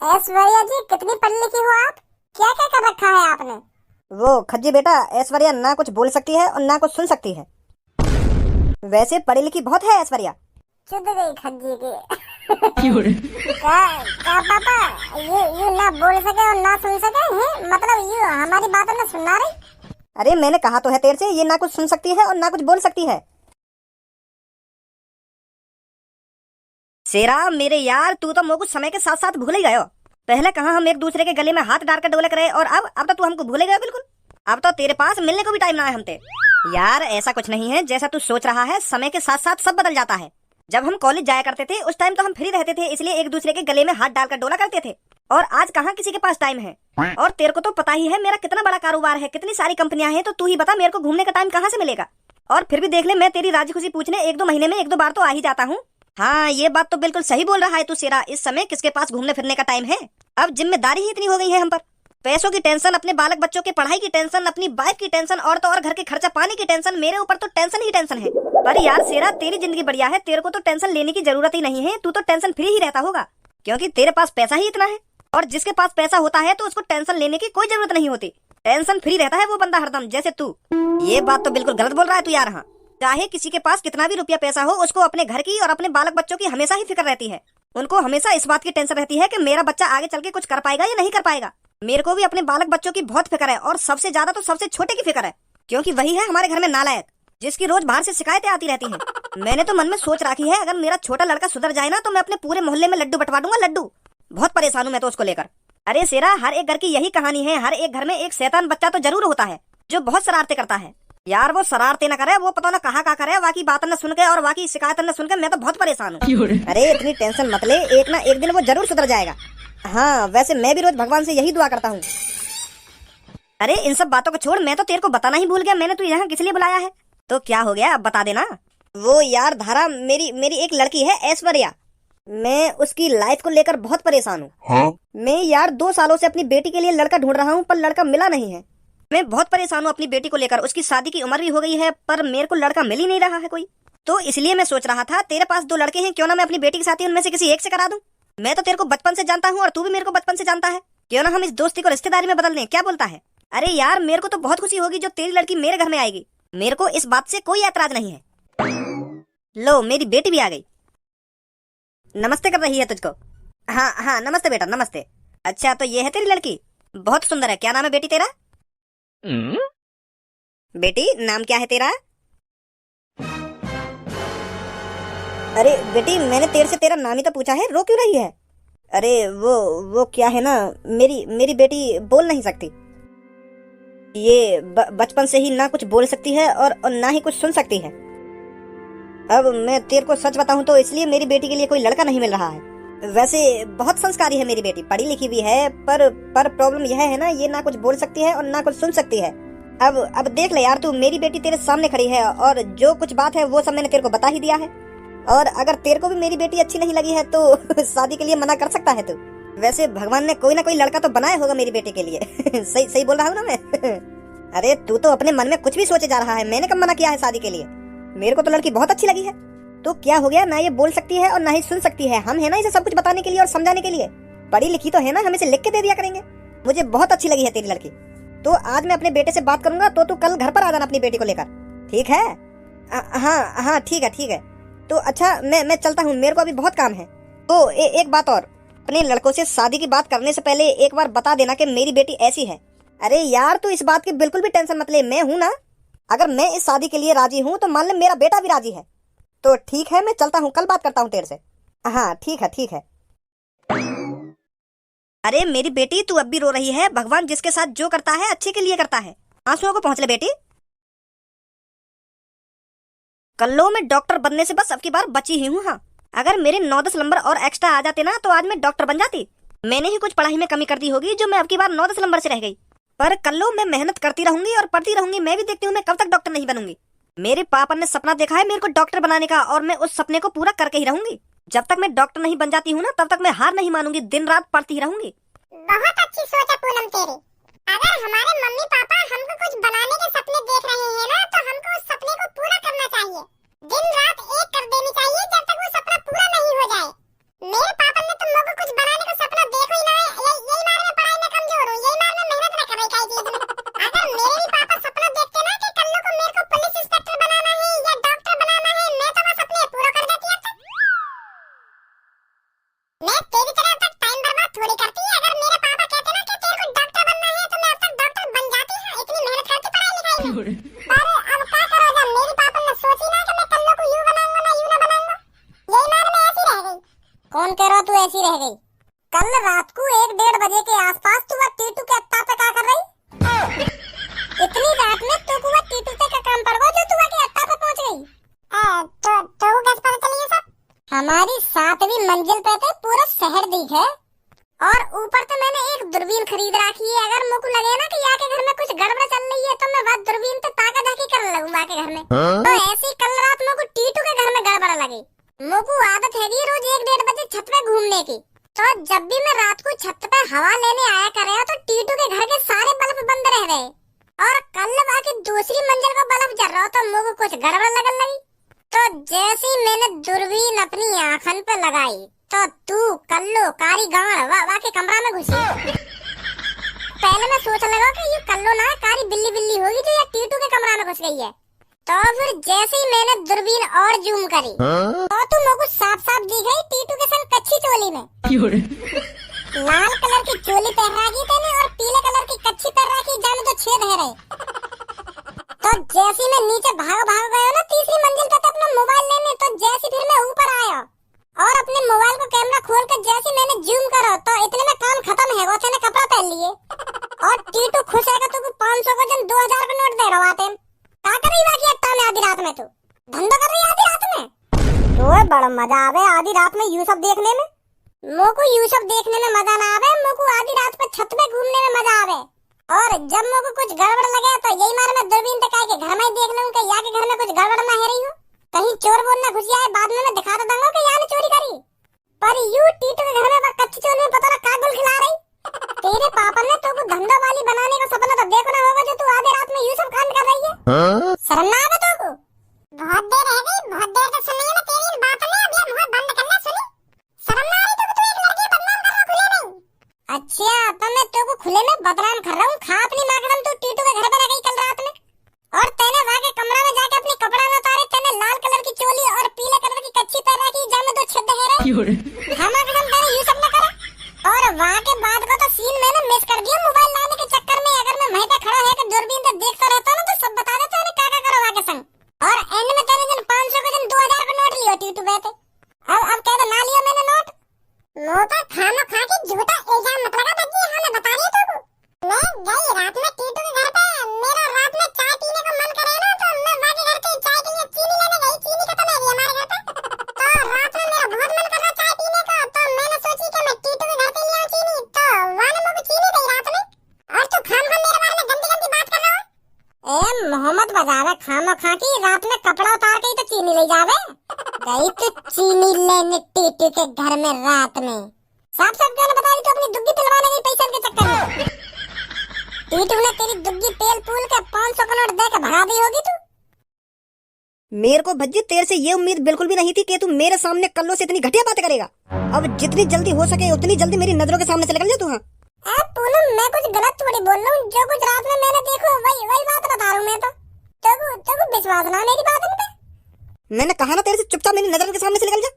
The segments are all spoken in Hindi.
ऐश्वर्या जी, कितनी पढ़ी लिखी हो आप? क्या क्या कर रखा है आपने? वो खज्जी बेटा, ऐश्वर्या ना कुछ बोल सकती है और ना कुछ सुन सकती है। वैसे पढ़ी लिखी बहुत है ऐश्वर्या। चुद गई खज्जी की। का पापा, ये ना बोल सके और ना सुन सके हैं? मतलब ये हमारी बातों में सुनना रही? अरे मैंने कहा तो है तेरे से, ये ना कुछ सुन सकती है और ना कुछ बोल सकती है। शेरा मेरे यार, तू तो मोको समय के साथ साथ भूल ही गयो। पहले कहाँ हम एक दूसरे के गले में हाथ डाल कर डोलक रहे, और अब तो तू हमको भूल गया बिल्कुल। अब तो तेरे पास मिलने को भी टाइम ना है हमसे। यार ऐसा कुछ नहीं है जैसा तू सोच रहा है, समय के साथ साथ सब बदल जाता है। जब हम कॉलेज जाया करते थे उस टाइम तो हम फ्री रहते थे, इसलिए एक दूसरे के गले में हाथ डालकर डोला करते थे। और आज कहाँ किसी के पास टाइम है। और तेरे को तो पता ही है मेरा कितना बड़ा कारोबार है, कितनी सारी कंपनियां हैं, तो तू ही बता मेरे को घूमने का टाइम कहाँ से मिलेगा। और फिर भी देख ले, मैं तेरी राजी खुशी पूछने 1-2 महीने में 1-2 बार तो आ ही जाता हूँ। हाँ ये बात तो बिल्कुल सही बोल रहा है तू शेरा, इस समय किसके पास घूमने फिरने का टाइम है। अब जिम्मेदारी ही इतनी हो गई है हम पर। पैसों की टेंशन, अपने बालक बच्चों की पढ़ाई की टेंशन, अपनी वाइफ की टेंशन, और तो और घर के खर्चा पानी की टेंशन। मेरे ऊपर तो टेंशन ही टेंशन है। पर यार शेरा, तेरी जिंदगी बढ़िया है, तेरे को तो टेंशन लेने की जरूरत ही नहीं है। तू तो टेंशन फ्री ही रहता होगा, क्योंकि तेरे पास पैसा ही इतना है। और जिसके पास पैसा होता है तो उसको टेंशन लेने की कोई जरूरत नहीं होती। टेंशन फ्री रहता है वो बंदा हरदम, जैसे तू। ये बात तो बिल्कुल गलत बोल रहा है तू यार। हाँ, चाहे किसी के पास कितना भी रुपया पैसा हो, उसको अपने घर की और अपने बालक बच्चों की हमेशा ही फिक्र रहती है। उनको हमेशा इस बात की टेंशन रहती है कि मेरा बच्चा आगे चल के कुछ कर पाएगा या नहीं कर पाएगा। मेरे को भी अपने बालक बच्चों की बहुत फिक्र है, और सबसे ज्यादा तो सबसे छोटे की फिक्र है, क्योंकि वही है हमारे घर में नालायक, जिसकी रोज बाहर से शिकायतें आती रहती हैं। मैंने तो मन में सोच रखी है, अगर मेरा छोटा लड़का सुधर जाए ना तो मैं अपने पूरे मोहल्ले में लड्डू बंटवा दूंगा, लड्डू। बहुत परेशान हूं मैं तो उसको लेकर। अरे शेरा, हर एक घर की यही कहानी है, हर एक घर में एक शैतान बच्चा तो जरूर होता है जो बहुत शरारतें करता है। यार वो शरारतें न करे, वो पता ना कहाँ करे, बाकी बात न सुन के और बाकी शिकायत न सुन के मैं तो बहुत परेशान हूँ। अरे इतनी टेंशन मत ले, एक ना एक दिन वो जरूर सुधर जाएगा। हाँ वैसे मैं भी रोज भगवान से यही दुआ करता हूँ। अरे इन सब बातों को छोड़, मैं तो तेरे को बताना ही भूल गया, मैंने तू यहाँ किस लिए बुलाया है। तो क्या हो गया, अब बता देना। वो यार धारा, मेरी एक लड़की है ऐश्वर्या, मैं उसकी लाइफ को लेकर बहुत परेशान हूँ। हाँ? मैं यार 2 सालों से अपनी बेटी के लिए लड़का ढूंढ रहा हूँ, पर लड़का मिला नहीं है। मैं बहुत परेशान हूँ अपनी बेटी को लेकर, उसकी शादी की उम्र भी हो गई है, पर मेरे को लड़का मिल ही नहीं रहा है कोई। तो इसलिए मैं सोच रहा था, तेरे पास 2 लड़के हैं, क्यों ना मैं अपनी बेटी की शादी उनमें से किसी एक से करा दूं। मैं तो तेरे को बचपन से जानता हूँ और तू भी मेरे को बचपन से जानता है, क्यों ना हम इस दोस्ती को रिश्तेदारी में बदल दें, क्या बोलता है। अरे यार मेरे को तो बहुत खुशी होगी जो तेरी लड़की मेरे घर में आएगी, मेरे को इस बात से कोई ऐतराज नहीं है। लो मेरी बेटी भी आ गई, नमस्ते कर रही है तुझको। हाँ हाँ नमस्ते बेटा नमस्ते। अच्छा तो ये है तेरी लड़की, बहुत सुंदर है। क्या नाम है बेटी तेरा? बेटी नाम क्या है तेरा? अरे बेटी, मैंने तेरे से तेरा नाम ही तो पूछा है, रो क्यों रही है? अरे वो क्या है ना, मेरी बेटी बोल नहीं सकती। ये बचपन से ही ना कुछ बोल सकती है और ना ही कुछ सुन सकती है। अब मैं तेरे को सच बताऊं तो इसलिए मेरी बेटी के लिए कोई लड़का नहीं मिल रहा है। वैसे बहुत संस्कारी है मेरी बेटी, पढ़ी लिखी भी है, पर प्रॉब्लम यह है ना, ये ना कुछ बोल सकती है और ना कुछ सुन सकती है। अब देख ले यार, तू मेरी बेटी तेरे सामने खड़ी है और जो कुछ बात है वो सब मैंने तेरे को बता ही दिया है। और अगर तेरे को भी मेरी बेटी अच्छी नहीं लगी है तो शादी के लिए मना कर सकता है तू। वैसे भगवान ने कोई ना कोई लड़का तो बनाया होगा मेरी बेटी के लिए। सही सही बोल रहा हूँ ना मैं? अरे तू तो अपने मन में कुछ भी सोचे जा रहा है, मैंने कब मना किया है शादी के लिए। मेरे को तो लड़की बहुत अच्छी लगी है। तो क्या हो गया, ना ये बोल सकती है और ना ही सुन सकती है, हम है ना इसे सब कुछ बताने के लिए और समझाने के लिए। पढ़ी लिखी तो है ना, हम इसे लिख के दे दिया करेंगे। मुझे बहुत अच्छी लगी है तेरी लड़की। तो आज मैं अपने बेटे से बात करूंगा, तो तू कल घर पर आ जाना अपनी बेटी को लेकर, ठीक है? हाँ हाँ ठीक है। तो अच्छा मैं चलता हूँ, मेरे को अभी बहुत काम है। तो एक बात और, अपने लड़कों से शादी की बात करने से पहले एक बार बता देना कि मेरी बेटी ऐसी है। अरे यार तू इस बात की बिल्कुल भी टेंशन मत ले, मैं हूं ना। अगर मैं इस शादी के लिए राजी हूं तो मान ले मेरा बेटा भी राजी है। तो ठीक है, मैं चलता हूँ, कल बात करता हूँ तेरे से। हाँ ठीक है। अरे मेरी बेटी, तू अब भी रो रही है? भगवान जिसके साथ जो करता है अच्छे के लिए करता है, आंसुओं को पहुंच ले बेटी। कल्लो मैं डॉक्टर बनने से बस अब की बार बची ही हूँ। हाँ, अगर मेरे 9-10 नंबर और एक्स्ट्रा आ जाते ना तो आज मैं डॉक्टर बन जाती। मैंने ही कुछ पढ़ाई में कमी कर दी होगी जो मैं अब की बार 9-10 नंबर से रह गई। पर कल्लो मैं मेहनत करती रहूंगी और पढ़ती रहूंगी, मैं भी देखती हूँ मैं कब तक डॉक्टर नहीं बनूंगी। मेरे पापा ने सपना देखा है मेरे को डॉक्टर बनाने का, और मैं उस सपने को पूरा करके ही रहूंगी। जब तक मैं डॉक्टर नहीं बन जाती हूँ ना तब तक मैं हार नहीं मानूंगी, दिन रात पढ़ती ही रहूंगी। बहुत अच्छी सोच है पूनम तेरी। अगर हमारे मम्मी पापा हमको कुछ बनाने के सपने देख रहे हैं ना, तो हमको उस सपने को पूरा करना चाहिए, दिन रात एक कर देनी चाहिए जब तक वो सपना पूरा नहीं हो जाए। मेरे पापा ने तो मुझको कुछ बनाने का सपना देखो ही ना काम करो तू ऐसी रह गई। कल रात को 1-1:30 बजे के आसपास तू वह टीटू के अट्टा पे क्या कर रही? इतनी रात में तू को वह टीटू पे का काम पड़ गया जो तू के अट्टा पे पहुंच गई? तो कैसे पता चली ये सब? हमारी 7वीं मंजिल पे थे, पूरा शहर दिखे और ऊपर तो मैंने एक दूरबीन खरीद रखी है। अगर मुझको लगे ना कि यहाँ के घर में कुछ गड़बड़ चल रही है तो मैं वह दूरबीन पे ताका झाकी करने लगूं वहाँ के घर में। तो ऐसी कल रात मुझको टीटू के घर में गड़बड़ लगी। मुझको आदत है रोज 1-1:30 बजे छत पे घूमने की, तो जब भी मैं रात को छत पे हवा लेने आया करे तो टीटू के घर के सारे बल्ब बंद रह गए और कल बाकी दूसरी मंजिल का बल्ब जल रहा तो मुझको कुछ गड़बड़ लगने लगी। तो जैसे ही मैंने दूरबीन अपनी आंखन पे लगाई तो तू कल्लो कारी गांड वाह के कमरा में घुसी। पहले मैं सोच लगा कि ये कल्लो ना कारी बिल्ली होगी जो ये टीटू के कमरा में घुस गई है। तो फिर जैसे ही मैंने दूरबीन और जूम करी तो तू मुझको साफ दिख रही टीटू के संग कच्ची चोली में। लाल कलर की चोली पहन रखी थी और पीले कलर की कच्ची पहन रखी, जाने तो छेद है रहे। तो जैसे मैं नीचे भाग गया ना तीसरी मंजिल पे अपना मोबाइल लेने, तो जैसे फिर मैं ऊपर आया और अपने मोबाइल को कैमरा खोल कर जैसे मैंने जूम करा तो इतने में काम खत्म है। वो ने कपड़ा पहन लिए और टीटू खुश है तो 500 का जन 2000 का नोट दे रहा आते। क्या कर रही बाकी अट्टा में आधी रात में? तू धंधा कर रही आधी रात में? तो बड़ा मजा आवे आधी रात में यू सब देखने में। मोको यू सब देखने में मजा ना आवे, मोको आधी रात पे छत पे घूमने में मजा आवे। और जब मुझको कुछ गड़बड़ लगे तो यही मारे मैं दूरबीन पे के घर में ही देख लूं कि यहाँ के घर में कुछ गड़बड़ ना है रही हो, कहीं चोर बोल ना घुस आए। बाद में मैं दिखा तो दूंगा कि यहाँ ने चोरी करी, पर यू टीटू के घर में कच्ची चोर में पता ना का गुल खिला रही। तेरे पापा ने तो धंधा वाली बनाने का सपना तो देखना होगा जो तू आधी रात में यू सब कांड कर रही है। शर्म ना आवे तो? बहुत देर रह गई, बहुत देर तक सुनी ना तेरी बात ने। अब ये मुंह बंद करना, सुनी? शर्म ना आ रही तो तू एक लड़की बदनाम कर रहा खुले नहीं? अच्छा तो मैं तेको खुले में बदनाम कर रहा हूँ। खा अपनी माँ कसम, तू टीटू के घर पे रह गई कल रात में और तेने वहाँ के कमरा में जाके अपनी कपड़ा न उतारे। तेने लाल कलर की चोली और पीले कलर की कच्ची पहन रखी, जामे तो छेद है रे। हाँ माँ कसम तेरे ये सब न करा। और वहाँ के बाद का तो सीन मैंने मिस कर दिया मोबाइल लाने के चक्कर में। अगर मैं वहीं पे खड़ा है दूरबीन से देखता रहता ना तो सब बता देता है क्या करो वहाँ के संग। और एंड में तेने जन 500 का जन 2000 का नोट लिया टीटू पे। अब कह दो ना लिया मैंने नोट। मोटा खाना खा के झूठा इल्जाम मत लगा बच्ची। हाँ मैं बता रही हूँ तुमको, मैं गई रात में टीटू के घर पे। मेरा रात में चाय पीने का मन करे ना तो मैं वहाँ के घर पे चाय के लिए चीनी लेने गई। चीनी खत्म है हमारे घर पे, तो रात में मेरा बहुत मन कर रहा चाय पीने का। तो मैंने सोची कि मैं टीटू के घर पे ले आऊँ चीनी, तो वहाँ ने मुझे चीनी दी रात में। और तू खाम मेरे बारे में गंदी बात कर रहा है। ए मोहम्मद बजावे खामो खा की रात में कपड़ा उतार के तो चीनी ले जावे। गई तो चीनी लेने टीटू के घर में रात में। साफ क्यों ना बता रही तो अपनी दुग्गी पिलवाने गई पैसे के चक्कर में। टीटू ने तेरी दुग्गी तेल पूल के 500 का नोट दे के भगा दी होगी तू। मेरे को भज्जी तेरे से ये उम्मीद बिल्कुल भी नहीं थी कि तू मेरे सामने कल्लो से इतनी घटिया बातें करेगा। अब जितनी जल्दी हो सके उतनी जल्दी मेरी नजरों के सामने से निकल जा तू। हाँ पूनम मैं कुछ गलत थोड़ी बोल रहा हूँ, जो कुछ रात में मैंने देखो वही बात बता रहा हूँ मैं। तो विश्वास ना मेरी बात पे। मैंने कहा ना तेरे से चुपचाप मेरी नजर के सामने से निकल जा।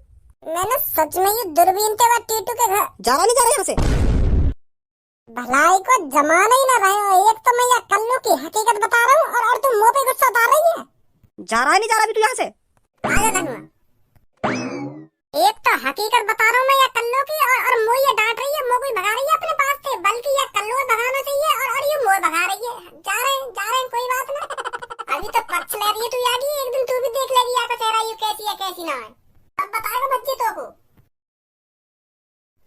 मैंने सच में ये दूरबीन के बाद टीटू के घर जा रहा नहीं जा रहा यहाँ से। भलाई को जमाना ही ना रहे हो। एक तो मैं ये कल्लू की हकीकत बता रहा हूँ और तू मुंह पे गुस्सा उतार रही है। जा रहा है नहीं जा रहा अभी तू यहाँ से? आजा धनुआ, एक तो हकीकत बता रहा हूँ मैं ये कल्लू की और मुँह ये डांट रही है, मुँह कोई भगा रही है अपने पास से, बल्कि ये कल्लू भगाना चाहिए और ये मुँह भगा रही है। जा रहे हैं कोई बात ना। अभी तो पक्ष ले रही है तू यागी, एक दिन तू भी देख लेगी यहाँ का चेहरा यू कैसी है कैसी ना है। अब बताएगा बच्ची तो को।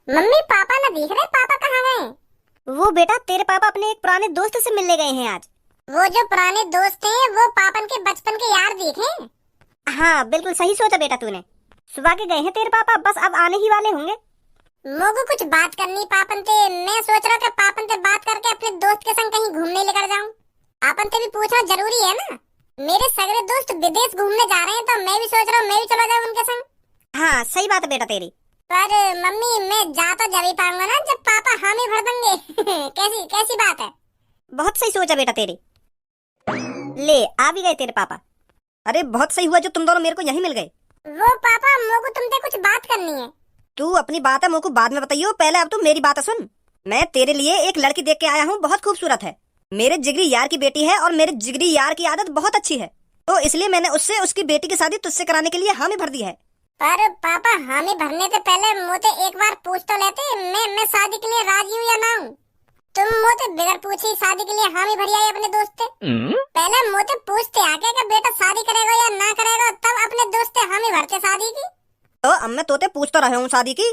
मम्मी पापा ना दिख रहे, पापा कहाँ गए? वो बेटा तेरे पापा अपने एक पुराने दोस्त से मिलने गए हैं आज। वो जो पुराने दोस्त हैं वो पापन के बचपन के यार दिखे। हाँ बिल्कुल सही सोचा बेटा तूने। सुबह के गए हैं तेरे पापा, बस अब आने ही वाले होंगे। मोगू कुछ बात करनी पापन से। मैं सोच रहा कि पापन से बात करके अपने दोस्त के संग कहीं घूमने लेकर जाऊं। पापन से भी पूछना जरूरी है ना। मेरे सगरे दोस्त विदेश घूमने जा रहे हैं तो मैं भी सोच रहा हूँ मैं भी चला जाऊँ उनके संग। हाँ सही बात है बेटा तेरी। पर मम्मी मैं जा तो जब ही पाऊंगा ना जब पापा हामी भर देंगे। कैसी बात है? बहुत सही सोचा बेटा तेरी। ले आ भी गए तेरे पापा। अरे बहुत सही हुआ जो तुम दोनों मेरे को यहीं मिल गए। वो पापा मोगू तुमसे कुछ बात करनी है। तू अपनी बात है मोको बाद में बताइयो, पहले अब तू मेरी बात सुन। मैं तेरे लिए एक लड़की देख के आया हूँ, बहुत खूबसूरत है। मेरे जिगरी यार की बेटी है और मेरे जिगरी यार की आदत बहुत अच्छी है, तो इसलिए मैंने उससे उसकी बेटी की शादी तुझसे कराने के लिए हामी भर दी है। पर पापा हामी भरने से पहले मुझे एक बार पूछ तो लेते, मैं शादी के लिए राजी हूँ या ना हूँ। तुम मुझे बगैर पूछे शादी के लिए हामी भरी आई अपने दोस्त से। पहले मुझे पूछते आके कि बेटा शादी करेगा या ना करेगा, तब अपने दोस्त से हामी भरते शादी की। तो अब मैं तोते पूछ तो रहा हूँ शादी की,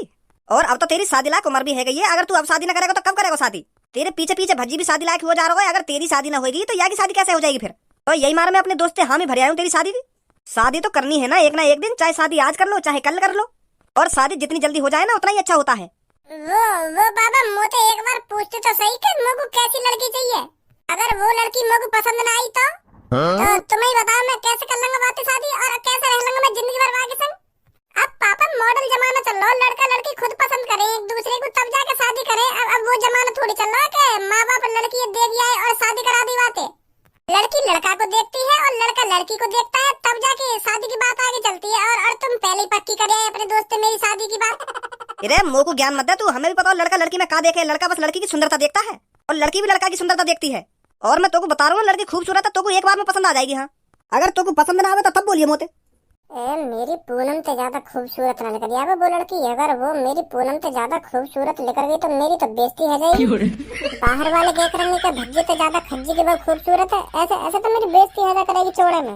और अब तो तेरी शादी लायक उम्र भी है गई है। अगर तू अब शादी ना करेगा तो कब करेगा शादी? तेरे पीछे पीछे भज्जी भी शादी लायक हो जा रहा है। अगर तेरी शादी ना होगी तो यहाँ की शादी कैसे हो जाएगी फिर? तो यही मार मैं अपने दोस्त से हामी भर आया हूँ तेरी शादी की। शादी तो करनी है ना एक दिन, चाहे शादी आज कर लो चाहे कल कर लो, और शादी जितनी जल्दी हो जाए ना उतना ही अच्छा होता है। वो बाबा मुझे एक बार पूछते तो सही कि मुझको कैसी लड़की चाहिए। अगर वो लड़की मुझको पसंद ना आई तो तुम्हें ही बताओ मैं कैसे कर लूंगा बातें शादी, और कैसे रह लूंगा मैं जिंदगी भर वाके संग। अब पापा मॉडल जमाना चल रहा है, लड़का लड़की खुद पसंद करे एक दूसरे को तब जाके शादी करे। अब वो जमाना थोड़ी चल रहा है कि माँ बाप लड़की देख आए और शादी करा दी बातें। लड़की लड़का को देखती है और लड़का लड़की को देखता है, तब जाके शादी की बात आगे चलती है। और तुम पहले ही पक्की करे अपने दोस्त से मेरी शादी की बात। अरे मुँह को ज्ञान मत दे तू, हमें भी पता लड़का लड़की में का देखे। लड़का बस लड़की की सुंदरता देखता है और लड़की भी लड़का की सुंदरता देखती है। और मैं तोको बता रहा हूँ लड़की खूबसूरत है, तोको एक बार में पसंद आ जाएगी। हाँ अगर तोको पसंद ना आवे तो तब बोलिए मोते। मेरी पूनम से ज्यादा खूबसूरत ना निकल जाए वो लड़की। अगर वो मेरी पूनम से ज्यादा खूबसूरत निकल गई तो मेरी तो बेइज्जती हो जाएगी। बाहर वाले देख रहे हैं कि भज्जी से ज्यादा खज्जी की वो खूबसूरत है, ऐसे ऐसे तो मेरी बेइज्जती हो जा करेगी चौड़े में।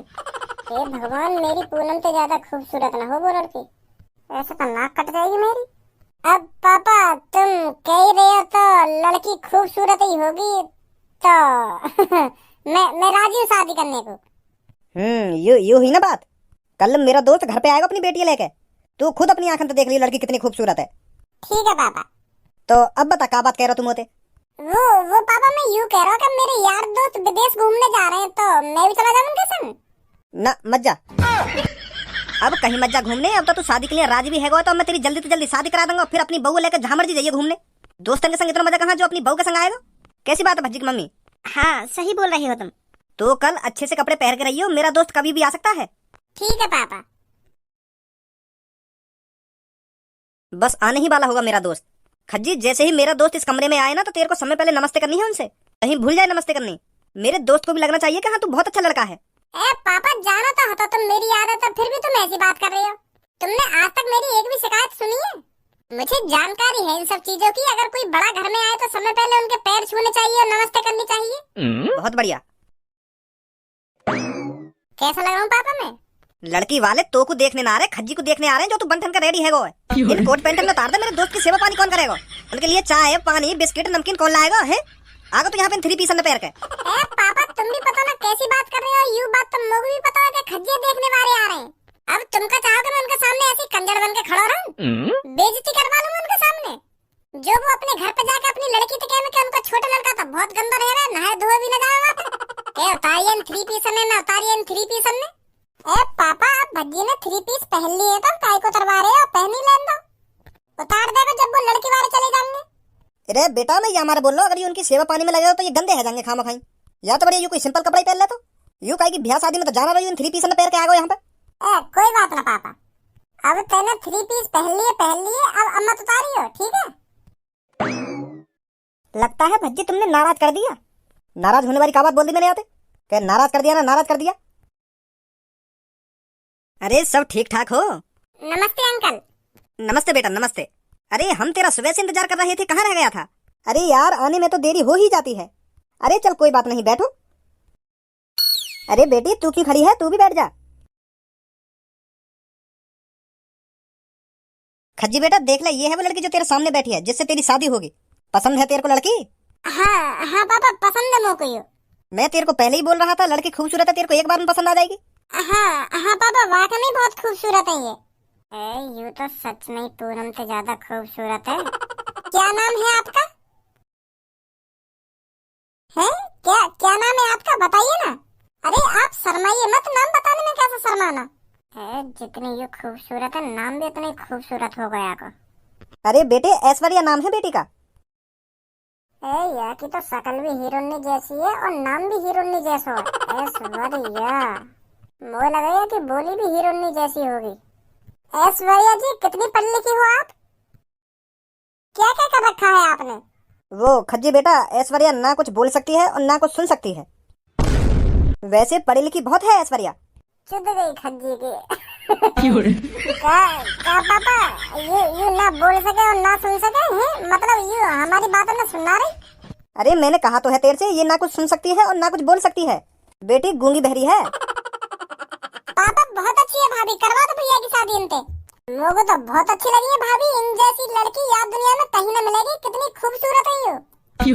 हे भगवान मेरी पूनम से ज्यादा खूबसूरत ना हो वो लड़की, ऐसे तो नाक कट जाएगी मेरी। अब पापा तुम कह ही रहे हो तो लड़की खूबसूरत ही होगी तो मैं राजी हूँ शादी करने को। यू ही ना बात। कल मेरा दोस्त घर पे आएगा अपनी बेटी लेके, तू खुद अपनी आंखों से देख ली लड़की कितनी खूबसूरत है। ठीक है पापा। तो अब बता क्या बात कह रहा तुम होते? वो पापा मैं यूँ कह रहा हूँ कि मेरे यार दोस्त विदेश घूमने जा रहे हैं तो मैं भी चला जाऊँ उनके संग। ना मत जा, अब कहीं मत जा घूमने। अब तो तू शादी के लिए राजी भी है तो मैं तेरी जल्दी से जल्दी शादी करा दूंगा, फिर अपनी बहू लेकर जहाँ मर्जी जाइए घूमने। दोस्तों के संग इतना मजा कहाँ जो अपनी बहू के संग आएगा। कैसी बात है भज्जी की मम्मी? हाँ सही बोल रही हो तुम। तो कल अच्छे से कपड़े पहन के रहियो, मेरा दोस्त कभी भी आ सकता है। ठीक है पापा। बस आने ही वाला होगा मेरा दोस्त। खज्जी जैसे ही मेरा दोस्त इस कमरे में आए ना तो तेरे को समय पहले नमस्ते करनी है उनसे, कहीं भूल जाए नमस्ते करनी। मेरे दोस्त को भी लगना चाहिए कि हाँ तू बहुत अच्छा लड़का है। पापा जाना तो होता तुम मेरी आदत है, फिर भी तुम ऐसी बात कर रहे हो। तुमने आज तक मेरी एक भी शिकायत सुनी है? मुझे जानकारी है इन सब चीजों की। अगर कोई बड़ा घर में आए तो समय पहले उनके पैर छूने चाहिए और नमस्ते करनी चाहिए। बहुत बढ़िया। कैसा लग रहा हूँ पापा मैं? लड़की वाले तो को देखने ना आ रहे, खज्जी को देखने आ रहे हैं जो तू बनठन का रेडी है। इन कोट पैंट में उतार दे। मेरे दोस्त की सेवा पानी कौन करेगा? उनके लिए चाय पानी बिस्किट नमकीन कौन लाएगा है? आगे तो यहाँ पे 3 पीस पैर के। पापा तुम भी पता ना कैसी बात कर रहे हो। यू बात तो मुझे भी पता है कि खज्जी देखने वाले आ रहे हैं। अब तुमका चाहो कि मैं उनके सामने ऐसी कंजर बन के खड़ा रहूं? बेइज्जती करवा लूंगा उनके सामने। जो वो अपने घर पे जाके अपनी लड़की से कहे कि उनका छोटा लड़का तो बहुत गंदा रह रहा है, नहाए धोए भी ना जाएगा। उतारिए 3 पीस में ना उतारिए 3 पीस में। पापा अब भज्जी ने 3 पीस पहन लिए तो काय को उतरवा रहे हो? पहन ही लेन दो, उतार देगा जब वो लड़की वाले चले जाएंगे। अरे बेटा मैं ये हमारे बोल रहा हूँ, अगर ये उनकी सेवा पानी में लगे हो तो ये गंदे हो जाएंगे खामा खाई। या तो बढ़िया यू कोई सिंपल कपड़ा ही पहन ले। तो यू कहे कि ब्याह शादी में तो जाना रही 3 पीस में पैर के आ गए यहाँ पे। कोई बात ना पापा, अब तूने 3 पीस पहन लिए अब मत उतारियो, ठीक है? लगता है भज्जी तुमने नाराज कर दिया। नाराज होने वाली क्या बात बोल दी मैंने आते? क्या नाराज कर दिया ना? नाराज कर दिया? अरे सब ठीक ठाक हो? नमस्ते अंकल। नमस्ते बेटा नमस्ते। अरे हम तेरा सुबह से इंतजार कर रहे थे, कहाँ रह गया था? अरे यार आने में तो देरी हो ही जाती है। अरे चल कोई बात नहीं बैठो। अरे बेटी तू क्यों खड़ी है, तू भी बैठ जा। खज्जी बेटा देख ले, ये है वो लड़की जो तेरे सामने बैठी है जिससे तेरी शादी होगी। पसंद है तेरे को लड़की? हाँ पापा पसंद है मुझको। यो मैं तेरे को पहले ही बोल रहा था लड़की खूबसूरत है, तेरे को एक बार में पसंद आ जाएगी। हाँ पापा वाकई में बहुत खूबसूरत है ये। यू तो सच में पूनम से ज्यादा खूबसूरत है। क्या नाम है आपका? है क्या नाम है आपका बताइए ना। अरे आप शर्माइए मत, नाम बताने में कैसे शर्माना है। जितनी ये खूबसूरत है नाम भी उतनी खूबसूरत हो गया को। अरे बेटे ऐश्वर्या नाम है बेटी का। यार की तो शक्ल भी हीरोइनी जैसी है और नाम भी हीरोइनी जैसा है। ऐश्वर्या मुझे लगा कि बोली भी हीरोइनी जैसी होगी। ऐश्वर्या जी कितनी पढ़ी लिखी हो आप? क्या क्या कर रखा है आपने? वो खज्जी बेटा ऐश्वर्या ना कुछ बोल सकती है और ना कुछ सुन सकती है। वैसे पढ़ी लिखी बहुत है ऐश्वर्या। चुद गई खज्जी की। का पापा यू ना बोल सके और ना सुन सके हैं, मतलब यू हमारी बातों में सुनना रही। अरे मैंने कहा तो है तेरे से, ये ना कुछ सुन सकती है और ना कुछ बोल सकती है। बेटी गूंगी बहरी है। पापा बहुत अच्छी है भाभी, करवा दो भैया की शादी इनसे। मुझे तो बहुत अच्छी लगी है भाभी, इन जैसी लड़की यार दुनिया में कहीं न मिलेगी, कितनी खूबसूरत है यू।